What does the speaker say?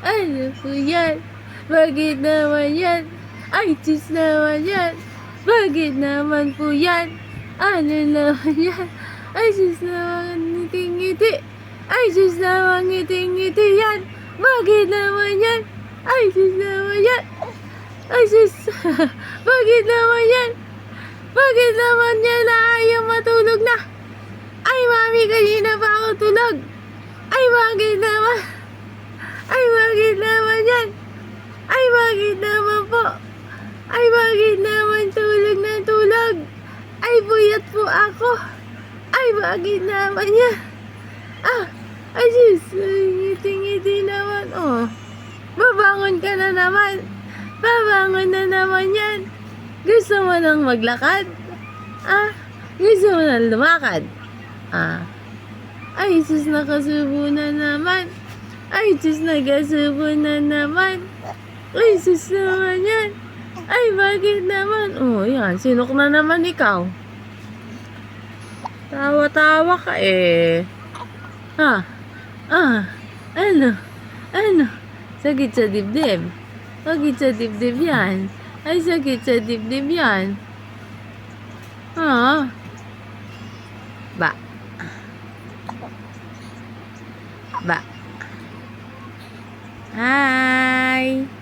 Ano po yan? Bakit naman yan? Ay, sis naman yan. Bakit naman po yan? Ano naman yan? Ay, sis naman ngiti-ngiti. Ay, sis naman ngiti-ngiti yan. Bakit naman yan? Ay, sis naman yan. Ay, sis. Bakit naman yan? Bakit naman yan na ayaw matulog na? Ay, mami, kanina pa ako tulog. Ay, bakit naman? Ay, bakit naman yan? Ay, bakit naman po? Ay, bakit naman tulog na tulog? Ay, buyat po ako. Ay, bakit naman yan? Ah, ay, sis, ngiti-ngiti naman. Oh, babangon ka na naman. Babangon na naman yan. Gusto mo nang maglakad? Ah, gusto mo nang lumakad? Ah, ay, sis, nakasubo na naman. Ay, sis, nagasubo na naman. Ay, sis naman yan. Ay, bakit naman? Oh, yan. Sinok na naman ikaw. Tawa-tawa ka eh. Ha? Ah, ano? Ano? Sakit sa dibdib. Sakit sa dibdib yan. Ay, sakit sa dibdib yan. Ha? Ba? Ba? Hi!